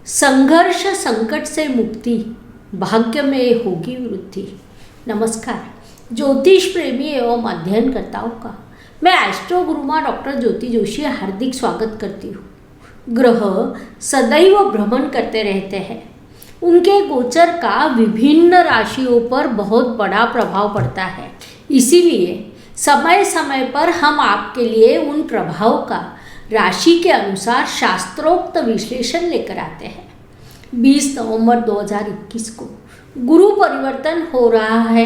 संघर्ष संकट से मुक्ति, भाग्य में होगी वृद्धि। नमस्कार ज्योतिष प्रेमी एवं अध्ययनकर्ताओं का मैं एस्ट्रो गुरुमा डॉक्टर ज्योति जोशी हार्दिक स्वागत करती हूँ। ग्रह सदैव भ्रमण करते रहते हैं। उनके गोचर का विभिन्न राशियों पर बहुत बड़ा प्रभाव पड़ता है। इसीलिए समय समय पर हम आपके लिए उन प्रभाव का राशि के अनुसार शास्त्रोक्त विश्लेषण लेकर आते हैं। 20 नवंबर 2021 को गुरु परिवर्तन हो रहा है,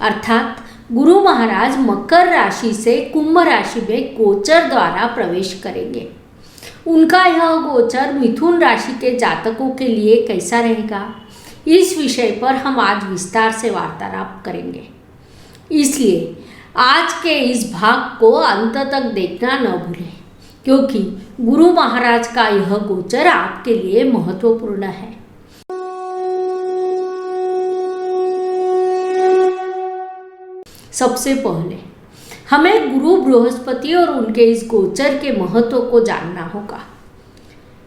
अर्थात गुरु महाराज मकर राशि से कुंभ राशि में गोचर द्वारा प्रवेश करेंगे। उनका यह गोचर मिथुन राशि के जातकों के लिए कैसा रहेगा, इस विषय पर हम आज विस्तार से वार्तालाप करेंगे। इसलिए आज के इस भाग को अंत तक देखना न भूलें, क्योंकि गुरु महाराज का यह गोचर आपके लिए महत्वपूर्ण है। सबसे पहले हमें गुरु बृहस्पति और उनके इस गोचर के महत्व को जानना होगा।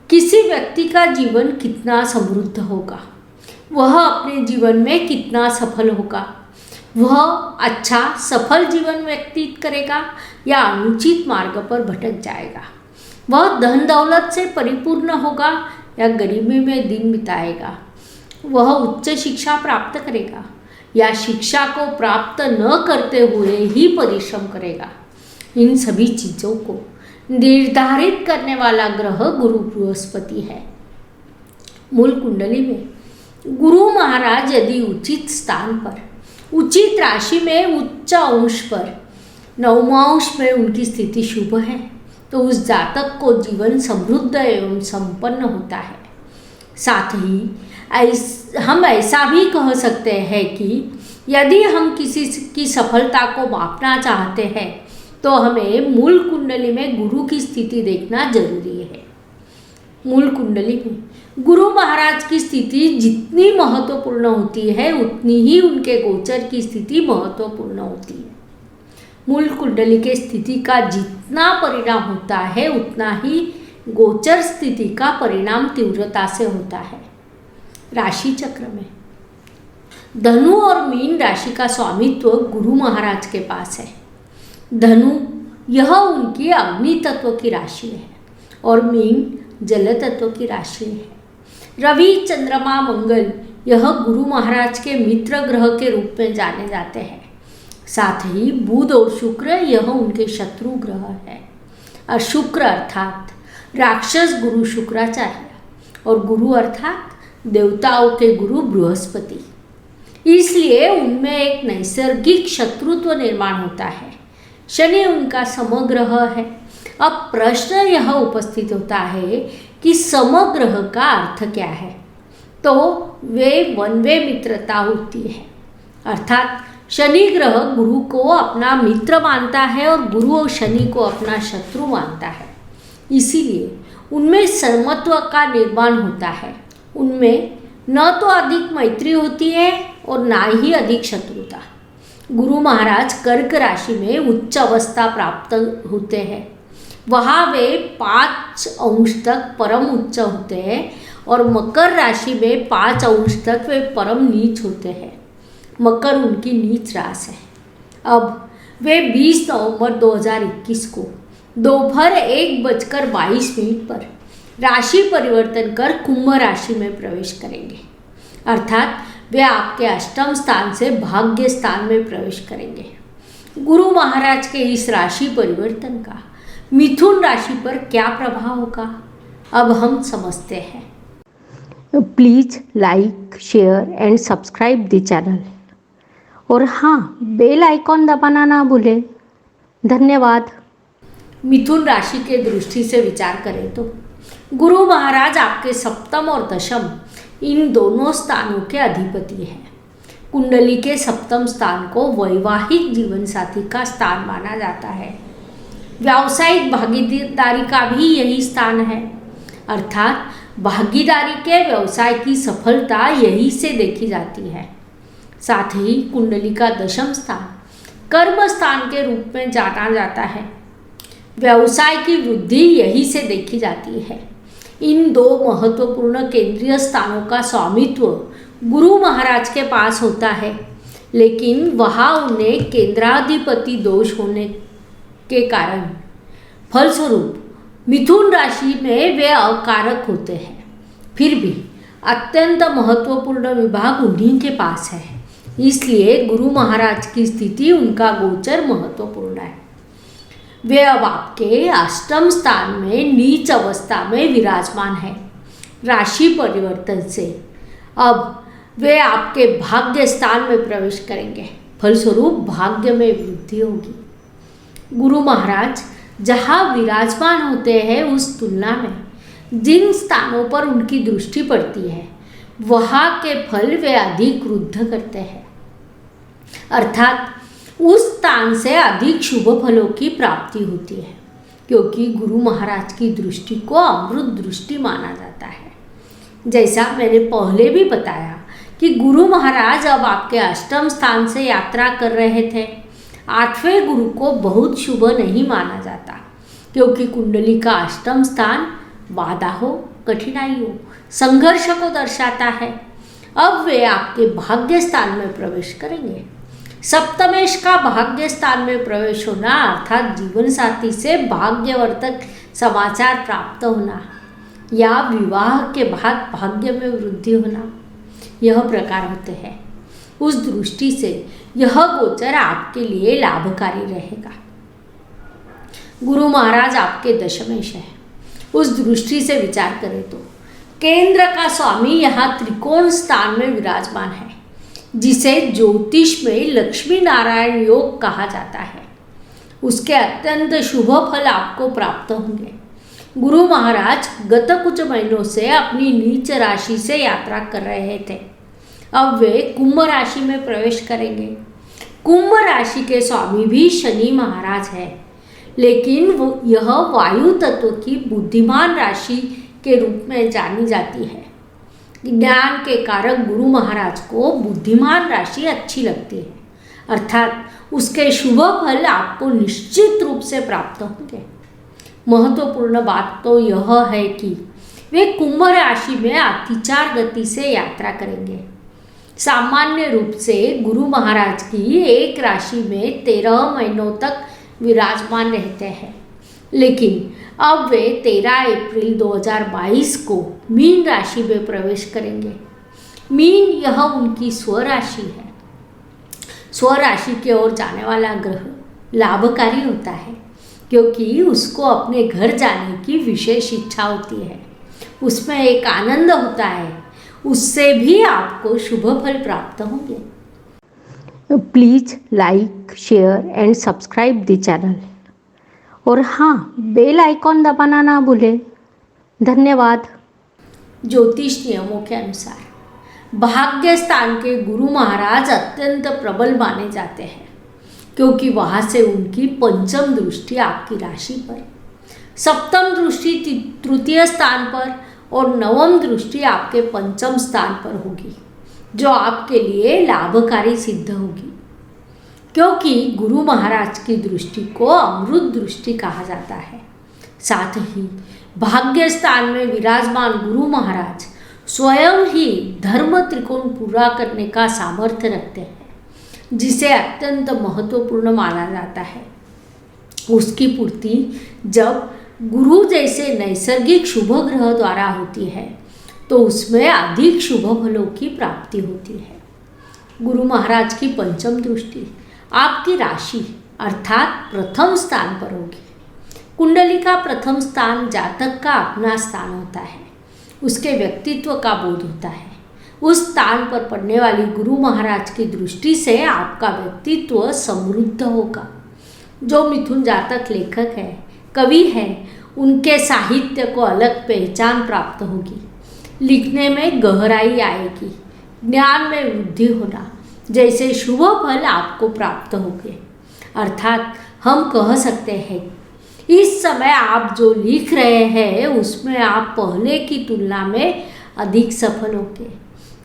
किसी व्यक्ति का जीवन कितना समृद्ध होगा, वह अपने जीवन में कितना सफल होगा, वह अच्छा सफल जीवन व्यतीत करेगा या अनुचित मार्ग पर भटक जाएगा, वह धन दौलत से परिपूर्ण होगा या गरीबी में दिन बिताएगा, वह उच्च शिक्षा प्राप्त करेगा या शिक्षा को प्राप्त न करते हुए ही परिश्रम करेगा। इन सभी चीज़ों को निर्धारित करने वाला ग्रह गुरु बृहस्पति है। मूल कुंडली में गुरु महाराज यदि उचित स्थान पर, उचित राशि में, उच्च अंश पर, नवमांश में उनकी स्थिति शुभ है, तो उस जातक को जीवन समृद्ध एवं संपन्न होता है। साथ ही हम ऐसा भी कह सकते हैं कि यदि हम किसी की सफलता को मापना चाहते हैं तो हमें मूल कुंडली में गुरु की स्थिति देखना जरूरी है। मूल कुंडली में गुरु महाराज की स्थिति जितनी महत्वपूर्ण होती है, उतनी ही उनके गोचर की स्थिति महत्वपूर्ण होती है। मूल कुंडली के स्थिति का जितना परिणाम होता है, उतना ही गोचर स्थिति का परिणाम तीव्रता से होता है। राशि चक्र में धनु और मीन राशि का स्वामित्व गुरु महाराज के पास है। धनु यह उनकी अग्नि तत्व की राशि है और मीन जल तत्व की राशि है। रवि, चंद्रमा, मंगल यह गुरु महाराज के मित्र ग्रह के रूप में जाने जाते हैं। साथ ही बुध और शुक्र यह उनके शत्रु ग्रह है। और शुक्र अर्थात राक्षस गुरु शुक्राचार्य और गुरु अर्थात देवताओं के गुरु बृहस्पति। इसलिए उनमें एक नैसर्गिक शत्रुत्व निर्माण होता है। शनि उनका समग्रह है। अब प्रश्न यह उपस्थित होता है कि समग्रह का अर्थ क्या है, तो वे वन वे मित्रता होती है, अर्थात शनि ग्रह गुरु को अपना मित्र मानता है और गुरु और शनि को अपना शत्रु मानता है। इसीलिए उनमें समत्व का निर्माण होता है। उनमें न तो अधिक मैत्री होती है और ना ही अधिक शत्रुता। गुरु महाराज कर्क राशि में उच्च अवस्था प्राप्त होते हैं। वहाँ वे 5 अंश तक परम उच्च होते हैं और मकर राशि में 5 अंश तक वे परम नीच होते हैं। मकर उनकी नीच राशि है। अब वे 20 नवंबर 2021 को दोपहर 1:22 पर राशि परिवर्तन कर कुंभ राशि में प्रवेश करेंगे, अर्थात वे आपके अष्टम स्थान से भाग्य स्थान में प्रवेश करेंगे। गुरु महाराज के इस राशि परिवर्तन का मिथुन राशि पर क्या प्रभाव होगा, अब हम समझते हैं। Please like, share and subscribe the channel और हाँ, बेल आइकॉन दबाना ना भूलें। धन्यवाद। मिथुन राशि के दृष्टि से विचार करें तो गुरु महाराज आपके सप्तम और दशम इन दोनों स्थानों के अधिपति हैं। कुंडली के सप्तम स्थान को वैवाहिक जीवन साथी का स्थान माना जाता है। व्यावसायिक भागीदारी का भी यही स्थान है, अर्थात भागीदारी के व्यवसाय की सफलता यही से देखी जाती है। साथ ही कुंडली का दशम स्थान कर्म स्थान के रूप में जाना जाता है। व्यवसाय की वृद्धि यही से देखी जाती है। इन 2 महत्वपूर्ण केंद्रीय स्थानों का स्वामित्व गुरु महाराज के पास होता है, लेकिन वहाँ उन्हें केंद्राधिपति दोष होने के कारण फलस्वरूप मिथुन राशि में वे अकारक होते हैं। फिर भी अत्यंत महत्वपूर्ण विभाग उन्हीं के पास है, इसलिए गुरु महाराज की स्थिति उनका गोचर महत्वपूर्ण है। वे अब आपके अष्टम स्थान में नीच अवस्था में विराजमान है। राशि परिवर्तन से अब वे आपके भाग्य स्थान में प्रवेश करेंगे, फलस्वरूप भाग्य में वृद्धि होगी। गुरु महाराज जहाँ विराजमान होते हैं उस तुलना में जिन स्थानों पर उनकी दृष्टि पड़ती है वहाँ के फल वे अधिक वृद्ध करते हैं, अर्थात उस स्थान से अधिक शुभ फलों की प्राप्ति होती है, क्योंकि गुरु महाराज की दृष्टि को अमृत दृष्टि माना जाता है। जैसा मैंने पहले भी बताया कि गुरु महाराज अब आपके अष्टम स्थान से यात्रा कर रहे थे। 8वें गुरु को बहुत शुभ नहीं माना जाता, क्योंकि कुंडली का अष्टम स्थान बाधा हो, कठिनाई हो, संघर्ष को दर्शाता है। अब वे आपके भाग्य स्थान में प्रवेश करेंगे। सप्तमेश का भाग्य स्थान में प्रवेश होना अर्थात जीवन साथी से भाग्यवर्धक समाचार प्राप्त होना या विवाह के बाद भाग्य में वृद्धि होना, यह प्रकार होते हैं। उस दृष्टि से यह गोचर आपके लिए लाभकारी रहेगा। गुरु महाराज आपके दशमेश है। उस दृष्टि से विचार करें तो केंद्र का स्वामी यहाँ त्रिकोण स्थान में विराजमान है, जिसे ज्योतिष में लक्ष्मी नारायण योग कहा जाता है। उसके अत्यंत शुभ फल आपको प्राप्त होंगे। गुरु महाराज गत कुछ महीनों से अपनी नीच राशि से यात्रा कर रहे थे। अब वे कुंभ राशि में प्रवेश करेंगे। कुंभ राशि के स्वामी भी शनि महाराज है, लेकिन यह वायु तत्व की बुद्धिमान राशि के रूप में जानी जाती है। ज्ञान के कारक गुरु महाराज को बुद्धिमान राशि अच्छी लगती है, अर्थात उसके शुभ फल आपको निश्चित रूप से प्राप्त होंगे। महत्वपूर्ण बात तो यह है कि वे कुंभ राशि में अतिचार गति से यात्रा करेंगे। सामान्य रूप से गुरु महाराज की एक राशि में 13 महीनों तक विराजमान रहते हैं, लेकिन अब वे 13 अप्रैल 2022 को मीन राशि में प्रवेश करेंगे। मीन यह उनकी स्वराशि है। स्वराशि की ओर जाने वाला ग्रह लाभकारी होता है, क्योंकि उसको अपने घर जाने की विशेष इच्छा होती है। उसमें एक आनंद होता है, उससे भी आपको शुभ फल प्राप्त होंगे। Please like, share and subscribe the channel, और हाँ, बेल आइकॉन दबाना ना भूलें। धन्यवाद। ज्योतिष नियमों के अनुसार भाग्य स्थान के गुरु महाराज अत्यंत प्रबल माने जाते हैं, क्योंकि वहाँ से उनकी पंचम दृष्टि आपकी राशि पर, सप्तम दृष्टि तृतीय स्थान पर और नवम दृष्टि आपके पंचम स्थान पर होगी, जो आपके लिए लाभकारी सिद्ध होगी। क्योंकि गुरु महाराज की दृष्टि को अमृत दृष्टि कहा जाता है। साथ ही भाग्य स्थान में विराजमान गुरु महाराज स्वयं ही धर्म त्रिकोण पूरा करने का सामर्थ्य रखते हैं, जिसे अत्यंत महत्वपूर्ण माना जाता है। उसकी पूर्ति जब गुरु जैसे नैसर्गिक शुभ ग्रह द्वारा होती है, तो उसमें अधिक शुभ फलों की प्राप्ति होती है। गुरु महाराज की पंचम दृष्टि आपकी राशि अर्थात प्रथम स्थान पर होगी। कुंडली का प्रथम स्थान जातक का अपना स्थान होता है, उसके व्यक्तित्व का बोध होता है। उस स्थान पर पड़ने वाली गुरु महाराज की दृष्टि से आपका व्यक्तित्व समृद्ध होगा। जो मिथुन जातक लेखक है, कवि है, उनके साहित्य को अलग पहचान प्राप्त होगी। लिखने में गहराई आएगी, ज्ञान में वृद्धि होना जैसे शुभ फल आपको प्राप्त होंगे। अर्थात हम कह सकते हैं इस समय आप जो लिख रहे हैं उसमें आप पहले की तुलना में अधिक सफल होंगे,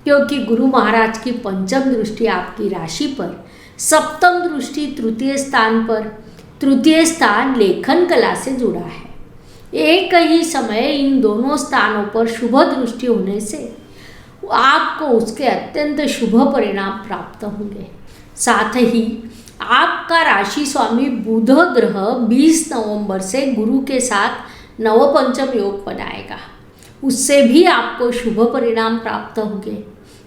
क्योंकि गुरु महाराज की पंचम दृष्टि आपकी राशि पर, सप्तम दृष्टि तृतीय स्थान पर। तृतीय स्थान लेखन कला से जुड़ा है। एक ही समय इन दोनों स्थानों पर शुभ दृष्टि होने से आपको उसके अत्यंत शुभ परिणाम प्राप्त होंगे। साथ ही आपका राशि स्वामी बुध ग्रह 20 नवंबर से गुरु के साथ नवपंचम योग बनाएगा। उससे भी आपको शुभ परिणाम प्राप्त होंगे,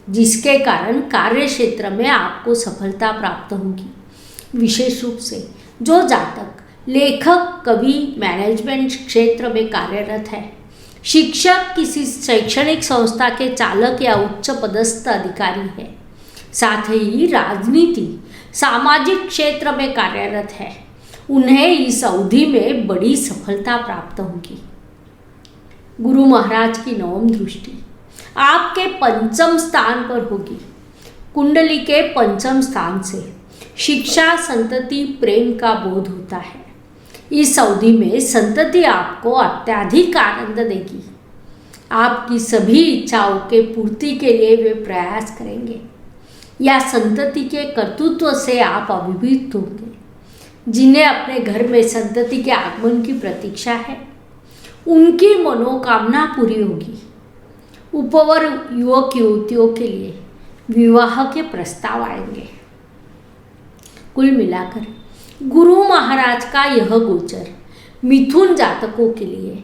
जिसके कारण कार्य क्षेत्र में आपको सफलता प्राप्त होगी। विशेष रूप से जो जातक लेखक, कवि, मैनेजमेंट क्षेत्र में कार्यरत है, शिक्षक, किसी शैक्षणिक संस्था के चालक या उच्च पदस्थ अधिकारी है, साथ ही राजनीति, सामाजिक क्षेत्र में कार्यरत है, उन्हें इस अवधि में बड़ी सफलता प्राप्त होगी। गुरु महाराज की नवम दृष्टि आपके पंचम स्थान पर होगी। कुंडली के पंचम स्थान से शिक्षा, संतति, प्रेम का बोध होता है। इस अवधि में संतति आपको अत्यधिक आनंद देगी। आपकी सभी इच्छाओं के पूर्ति के लिए वे प्रयास करेंगे या संतति के कर्तृत्व से आप अभिभूत होंगे। जिन्हें अपने घर में संतति के आगमन की प्रतीक्षा है, उनकी मनोकामना पूरी होगी। उपवर युवक युवतियों के लिए विवाह के प्रस्ताव आएंगे। कुल मिलाकर गुरु महाराज का यह गोचर मिथुन जातकों के लिए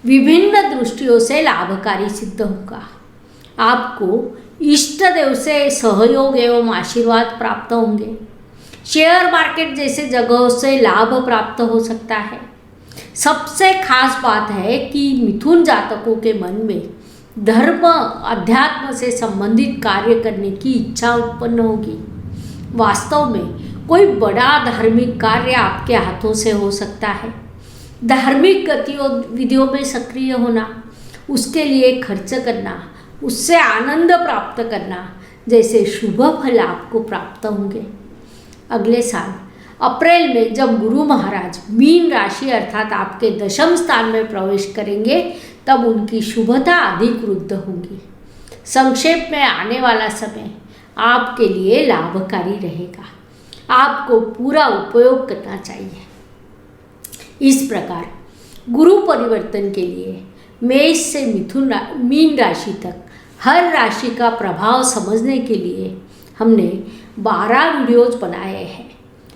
विभिन्न दृष्टियों से लाभकारी सिद्ध होगा। आपको इष्ट देव से सहयोग एवं आशीर्वाद प्राप्त होंगे। शेयर मार्केट जैसे जगहों से लाभ प्राप्त हो सकता है। सबसे खास बात है कि मिथुन जातकों के मन में धर्म, अध्यात्म से संबंधित कार्य करने की इच्छा उत्पन्न होगी। वास्तव में कोई बड़ा धार्मिक कार्य आपके हाथों से हो सकता है। धार्मिक गतिविधियों में सक्रिय होना, उसके लिए खर्च करना, उससे आनंद प्राप्त करना जैसे शुभ फल आपको प्राप्त होंगे। अगले साल अप्रैल में जब गुरु महाराज मीन राशि अर्थात आपके दशम स्थान में प्रवेश करेंगे, तब उनकी शुभता अधिक वृद्ध होगी। संक्षेप में आने वाला समय आपके लिए लाभकारी रहेगा। आपको पूरा उपयोग करना चाहिए। इस प्रकार गुरु परिवर्तन के लिए मेष से मीन राशि तक हर राशि का प्रभाव समझने के लिए हमने 12 वीडियोज बनाए हैं।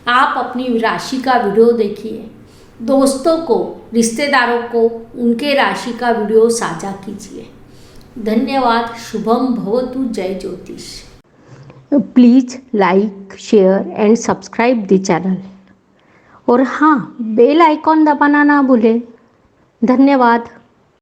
आप अपनी राशि का वीडियो देखिए, दोस्तों को, रिश्तेदारों को उनके राशि का वीडियो साझा कीजिए। धन्यवाद। शुभम भवतु। जय ज्योतिष। Please like, share and subscribe the channel. और हाँ, बेल आइकॉन दबाना ना भूलें। धन्यवाद।